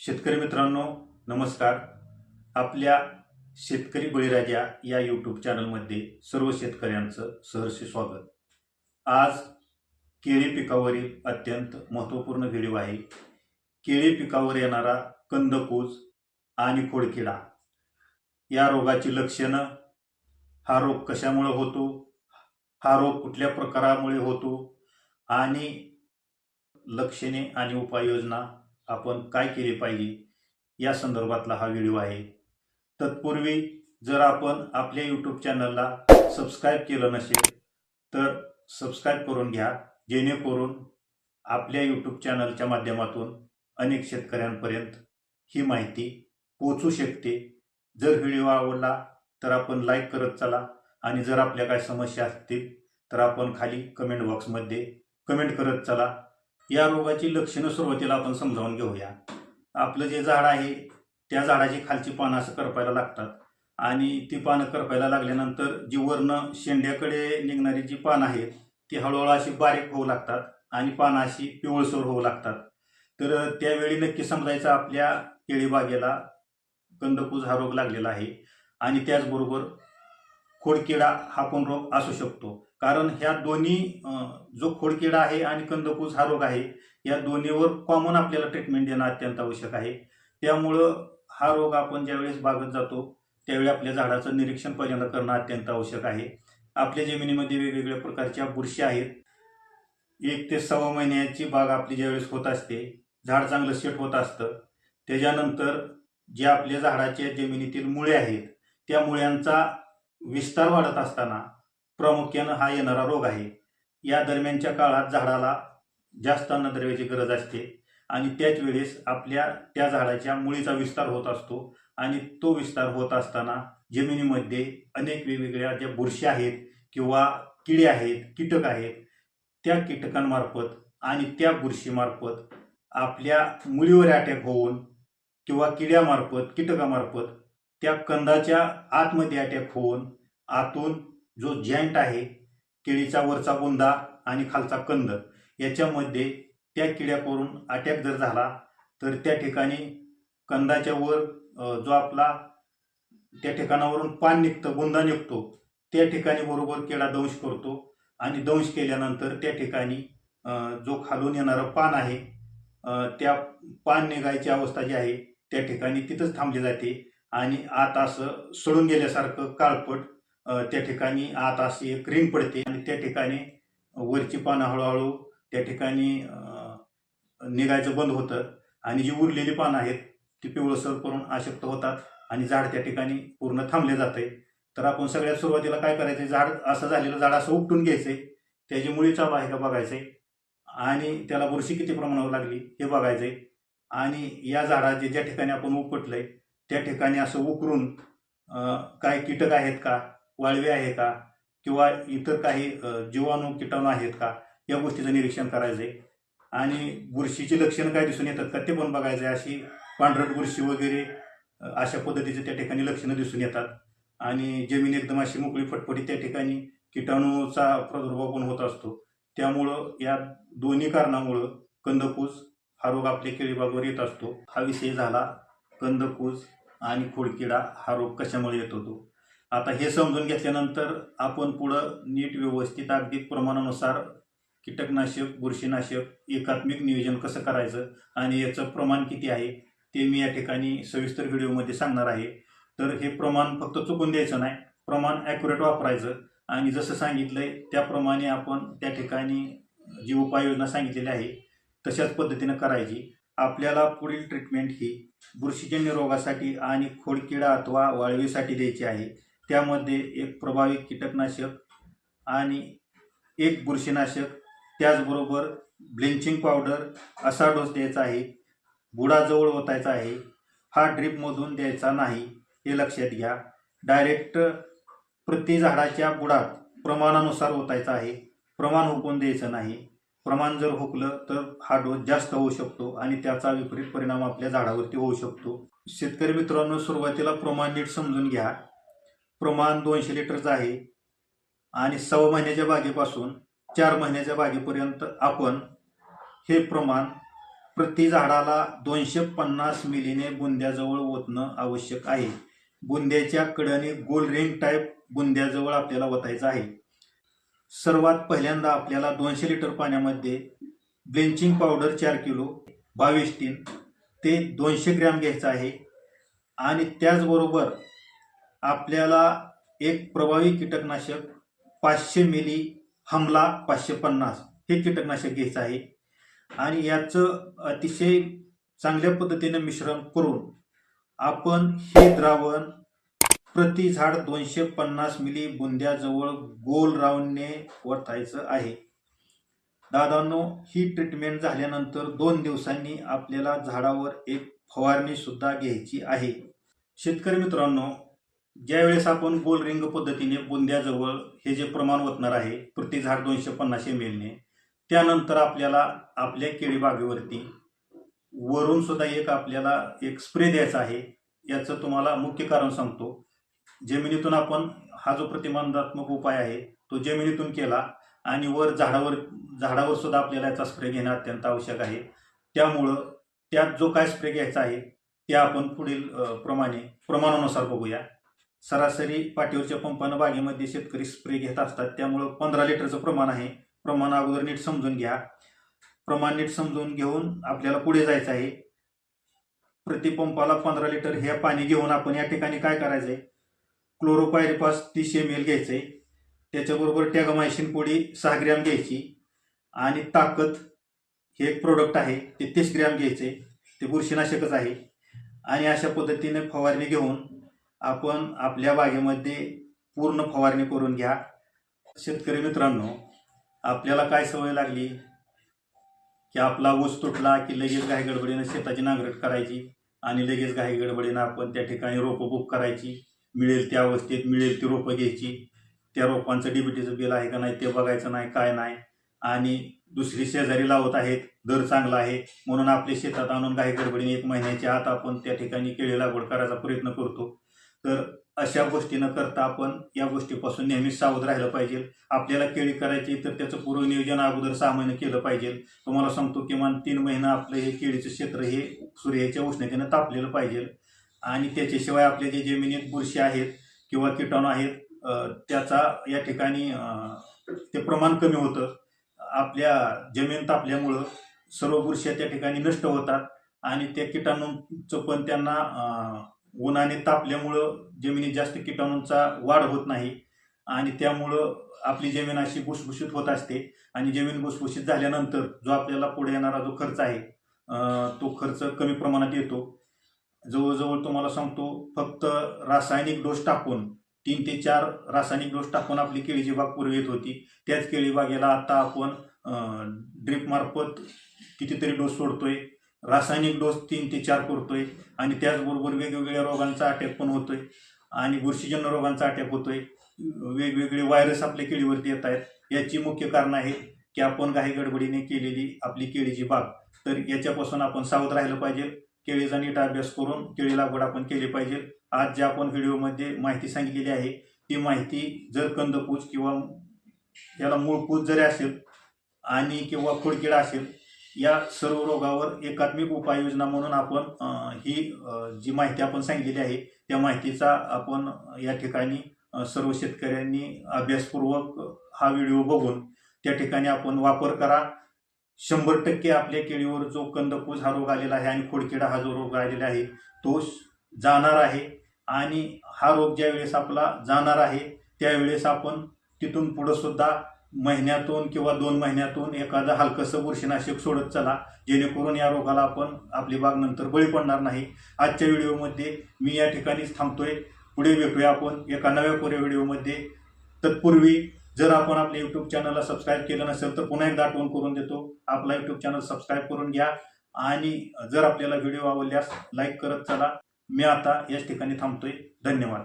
शेतकरी मित्रांनो, नमस्कार. आपल्या शेतकरी बळीराजा या यूट्यूब चॅनलमध्ये सर्व शेतकऱ्यांचं सहर्ष स्वागत. आज केळी पिकावरील अत्यंत महत्त्वपूर्ण व्हिडिओ आहे. केळी पिकावर येणारा कंदकुज आणि खोडकिडा या रोगाची लक्षणं, हा रोग कशामुळे होतो, हा रोग कुठल्या प्रकारामुळे होतो आणि लक्षणे आणि उपाययोजना आपण काय केली पाहिजे या संदर्भातला हा व्हिडिओ आहे. तत्पूर्वी जर आपण आपल्या यूट्यूब चॅनलला सबस्क्राईब केलं नसेल तर सबस्क्राईब करून घ्या, जेणेकरून आपल्या यूट्यूब चॅनलच्या माध्यमातून अनेक शेतकऱ्यांपर्यंत ही माहिती पोहोचू शकते. जर व्हिडिओ आवडला तर आपण लाईक करत चला आणि जर आपल्या काही समस्या असतील तर आपण खाली कमेंट बॉक्समध्ये कमेंट करत चला. या रोगाची लक्षणं सुरुवातीला आपण समजावून घेऊया. आपलं जे झाड आहे त्या झाडाची खालची पानं असं करपायला लागतात आणि ती पानं करपायला लागल्यानंतर जी वरनं शेंड्याकडे निघणारी जी पानं आहेत ती हळूहळू अशी बारीक होऊ लागतात आणि पानं अशी पिवळसर होऊ लागतात. तर त्यावेळी नक्की समजायचं आपल्या केळी बागेला कंदकुज हा रोग लागलेला आहे. आणि त्याचबरोबर खोडकिडा हा पण रोग असू शकतो, कारण ह्या दोन्ही जो खोडकिडा आहे आणि कंदकुज हा रोग आहे या दोन्हीवर कॉमन आपल्याला ट्रीटमेंट देणं अत्यंत आवश्यक आहे. त्यामुळं हा रोग आपण ज्यावेळेस बागेत जातो त्यावेळी आपल्या झाडाचं निरीक्षण पहिल्यांदा करणं अत्यंत आवश्यक आहे. आपल्या जमिनीमध्ये वेगवेगळ्या प्रकारच्या बुरशी आहेत. 1 ते 6 महिन्याची बाग आपली ज्यावेळेस होत असते, झाड चांगलं सेट होत असतं, त्याच्यानंतर जे आपल्या झाडाच्या जमिनीतील मुळे आहेत त्या मुळ्यांचा विस्तार वाढत असताना प्रामुख्यानं हा येणारा रोग आहे. या दरम्यानच्या काळात झाडाला जास्त अन्नद्रव्याची गरज असते आणि त्याच वेळेस आपल्या त्या झाडाच्या मुळीचा विस्तार होत असतो आणि तो विस्तार होत असताना जमिनीमध्ये अनेक वेगवेगळ्या ज्या बुरशी आहेत किंवा किडे आहेत, कीटक आहेत, त्या कीटकांमार्फत आणि त्या बुरशीमार्फत आपल्या मुळीवर अटॅक होऊन किंवा किड्यामार्फत, कीटकामार्फत त्या कंदाच्या आतमध्ये अटॅक होऊन आतून जो जॉईंट आहे, केळीचा वरचा बुंदा आणि खालचा कंद, याच्यामध्ये त्या किड्याकडून अटॅक जर झाला तर त्या ठिकाणी कंदाच्या वर जो आपला त्या ठिकाणावरून पान निघतं, बुंदा निघतो, त्या ठिकाणी बरोबर किडा दंश करतो आणि दंश केल्यानंतर त्या ठिकाणी जो खालून येणारं पान आहे त्या पान निघायची अवस्था जी आहे त्या ठिकाणी तिथंच थांबली जाते आणि आत असं सडून गेल्यासारखं काळपट त्या ठिकाणी आत अशी एक रिंग पडते आणि त्या ठिकाणी वरची पानं हळूहळू त्या ठिकाणी निघायचं बंद होतं आणि जी उरलेली पानं आहेत ती पिवळसर करून अशक्त होतात आणि झाड त्या ठिकाणी पूर्ण थांबले जाते. तर आपण सगळ्यात सुरुवातीला काय करायचं, झाड असं झालेलं झाड असं उपटून घ्यायचंय, त्याची मुळी चालू आहे का बघायचंय आणि त्याला बुरशी किती प्रमाणावर लागली हे बघायचंय आणि या झाडाचे ज्या ठिकाणी आपण उपटलंय त्या ठिकाणी असं उकरून काय कीटक आहेत का, वाळवे आहे का किंवा इतर काही जीवाणू किटाणू आहेत का या गोष्टीचं निरीक्षण करायचंय आणि बुरशीची लक्षणं काय दिसून येतात का ते पण बघायचंय. अशी पांढरट बुरशी वगैरे अशा पद्धतीचे त्या ठिकाणी लक्षणं दिसून येतात आणि जमीन एकदम अशी मोकळी फटफटी त्या ठिकाणी किटाणूचा प्रादुर्भाव पण होत असतो. त्यामुळं या दोन्ही कारणामुळं कंदकुज हा रोग आपल्या केळीबागवर येत असतो. हा विषय झाला कंदकुज आणि खोडकिडा हा रोग कशामुळे येत होतो. आता हे समजून घेतल्यानंतर आपण पुढं नीट व्यवस्थित अगदी प्रमाणानुसार कीटकनाशक, बुरशीनाशक एकात्मिक नियोजन कसं करायचं आणि याचं प्रमाण किती आहे ते मी या ठिकाणी सविस्तर व्हिडिओमध्ये सांगणार आहे. तर हे प्रमाण फक्त चुकून द्यायचं नाही, प्रमाण ॲक्युरेट वापरायचं आणि जसं सांगितलंय त्याप्रमाणे आपण त्या ठिकाणी जी उपाययोजना सांगितलेली आहे तशाच पद्धतीनं करायची. आपल्याला पुढील ट्रीटमेंट ही बुरशीजन्य रोगासाठी आणि खोडकिडा अथवा वाळवीसाठी द्यायची आहे. त्यामध्ये एक प्रभावी कीटकनाशक आणि एक बुरशीनाशक, त्याचबरोबर ब्लिचिंग पावडर असा डोस द्यायचा आहे. बुडाजवळ ओतायचा आहे. हा ड्रीपमधून द्यायचा नाही हे लक्षात घ्या. डायरेक्ट प्रति झाडाच्या बुडात प्रमाणानुसार ओतायचा आहे, प्रमाण हुकून द्यायचं नाही. प्रमाण जर हुकलं तर हा डोस जास्त होऊ शकतो आणि त्याचा विपरीत परिणाम आपल्या झाडावरती होऊ शकतो. शेतकरी मित्रांनो, सुरुवातीला प्रमाण नीट समजून घ्या. प्रमाण 200 लिटरचं आहे आणि 6 महिन्याच्या बागेपासून 4 महिन्याच्या बागेपर्यंत आपण हे प्रमाण प्रति झाडाला 250 मिलीने बुंद्याजवळ ओतणं आवश्यक आहे. बुंद्याच्या कडेने गोल रिंग टाईप बुंद्याजवळ आपल्याला ओतायचं आहे. सर्वात पहिल्यांदा आपल्याला 200 लिटर पाण्यामध्ये ब्लिचिंग पावडर 4 किलो 22 टीन ते 200 ग्रॅम घ्यायचं आहे. आणि त्याचबरोबर आपल्याला एक प्रभावी कीटकनाशक 500 मिली हमला 550 हे कीटकनाशक घ्यायचं आहे. आणि याचं अतिशय चांगल्या पद्धतीने मिश्रण करून आपण हे द्रावण प्रति झाड 250 मिली बुंद्याजवळ गोल राऊंडने ओतायचं आहे. दादांनो, ही ट्रीटमेंट झाल्यानंतर 2 दिवसांनी आपल्याला झाडावर एक फवारणी सुद्धा घ्यायची आहे. शेतकरी मित्रांनो, ज्यावेळेस आपण गोल रिंग पद्धतीने बुंद्याजवळ हे जे प्रमाण ओतणार आहे प्रति झाड 250 ml ने, त्यानंतर आपल्याला आपल्या केळी बागेवरती वरून सुद्धा आपल्याला एक स्प्रे द्यायचा आहे. याचं तुम्हाला मुख्य कारण सांगतो. जमिनीतून आपण हा जो प्रतिबंधात्मक उपाय आहे तो जमिनीतून केला आणि झाडावर सुद्धा आपल्याला याचा स्प्रे घेणं अत्यंत आवश्यक आहे. त्यामुळं त्यात जो काय स्प्रे घ्यायचा आहे ते आपण पुढील प्रमाणानुसार बघूया. सरासरी पाठीवरच्या पंपानं बागेमध्ये शेतकरी स्प्रे घेत असतात. त्यामुळं 15 लिटरचं प्रमाण आहे. प्रमाण अगोदर नीट समजून घ्या. प्रमाण नीट समजून घेऊन आपल्याला पुढे जायचं आहे. प्रति पंपाला 15 लिटर हे पाणी घेऊन आपण या ठिकाणी काय करायचंय, क्लोरोपायरिफॉस 30 ml घ्यायचंय. त्याच्याबरोबर टॅगामायसिन पोडी 6 ग्रॅम घ्यायची आणि ताकद हे एक प्रोडक्ट आहे ते 30 ग्रॅम घ्यायचे. ते बुरशीनाशकच आहे. आणि अशा पद्धतीने फवारणी घेऊन आपण आपल्या बागेमध्ये पूर्ण फवारणी करून घ्या. शेतकरी मित्रांनो, आपल्याला काय सवय लागली की आपला ऊस तुटला की लगेच घाई गडबडीनं शेताची नांगरट करायची आणि लगेच घाई गडबडीनं आपण त्या ठिकाणी रोपं बुक करायची. मिळेल त्या अवस्थेत मिळेल ती रोपं घ्यायची. त्या रोपांचं डीबीटीचं बिल आहे का नाही ते बघायचं नाही, काय नाही. आणि दुसरी शेजारी लावत आहेत, दर चांगला आहे म्हणून आपल्या शेतात आणून घाई गडबडीने 1 महिन्याच्या आत आपण त्या ठिकाणी केळी लागवड करायचा प्रयत्न करतो. तर अशा गोष्टी न करता आपण या गोष्टीपासून नेहमी सावध राहिलं पाहिजे. आपल्याला केळी करायची तर त्याचं पूर्व नियोजन अगोदर 6 महिने केलं पाहिजे. तुम्हाला सांगतो किमान 3 महिने आपलं हे केळीचं क्षेत्र हे सूर्याच्या उष्णतेनं तापलेलं पाहिजे. आणि त्याच्याशिवाय आपल्या जे जमिनीत बुरशी आहेत किंवा किटाणू आहेत त्याचा या ठिकाणी ते प्रमाण कमी होतं. आपल्या जमीन तापल्यामुळं सर्व बुरशी त्या ठिकाणी नष्ट होतात आणि त्या किटाणूंचं पण त्यांना उन्हाने तापल्यामुळं जमिनीत जास्त किटाणूंचा वाढ होत नाही आणि त्यामुळं आपली जमीन अशी भुसभुशीत होत असते. आणि जमीन भुसभुशीत झाल्यानंतर जो आपल्याला पुढे येणारा जो खर्च आहे तो खर्च कमी प्रमाणात येतो. जवळजवळ तुम्हाला सांगतो फक्त रासायनिक डोस टाकून 3 ते 4 रासायनिक डोस टाकून आपली केळीची बाग पूर्वी येत होती. त्याच केळी बागेला आता आपण ड्रीप मार्फत कितीतरी डोस सोडतोय. रासायनिक डोस 3 ते 4 करतोय आणि त्याचबरोबर वेगवेगळ्या रोगांचा अटॅक पण होतोय आणि बुरशीजन्य रोगांचा अटॅक होतोय. वेगवेगळे व्हायरस आपल्या केळीवरती येत आहेत. याची मुख्य कारण आहे की आपण घाई गडबडीने केलेली आपली केळीची बाग. तर याच्यापासून आपण सावध राहिलं पाहिजे. केळीचा नीट अभ्यास करून केळी लागवड आपण केली पाहिजे. आज ज्या आपण व्हिडिओमध्ये माहिती सांगितलेली आहे ती माहिती जर कंदपूज किंवा याला मूळपूज जरी असेल आणि किंवा खोडकिडा असेल, या सर्व रोगावर एकात्मिक उपाययोजना म्हणून आपण ही जी माहिती आपण सांगितलेली आहे त्या माहितीचा आपण या ठिकाणी सर्व शेतकऱ्यांनी अभ्यासपूर्वक हा व्हिडिओ बघून त्या ठिकाणी आपण वापर करा. 100% आपल्या केळीवर जो कंदपूज हा रोग आलेला आहे आणि खोडकिडा हा जो रोग आलेला आहे तो जाणार आहे. आणि हा रोग ज्या वेळेस आपला जाणार आहे त्यावेळेस आपण तिथून पुढं सुद्धा महिन्यातून किंवा 2 महिन्यातून एखादं हलकंसं बुरशीनाशक सोडत चला, जेणेकरून या रोगाला आपण आपली बाग नंतर बळी पडणार नाही. आजच्या व्हिडिओमध्ये मी या ठिकाणीच थांबतोय. पुढे भेटूया आपण एका नव्या कोऱ्या व्हिडिओमध्ये. तत्पूर्वी जर आपण आपल्या यूट्यूब चॅनलला सबस्क्राईब केलं नसेल तर पुन्हा एकदा आठवण करून देतो, आपला यूट्यूब चॅनल सबस्क्राईब करून घ्या आणि जर आपल्याला व्हिडिओ आवडल्यास लाईक करत चला. मी आता याच ठिकाणी थांबतोय. धन्यवाद.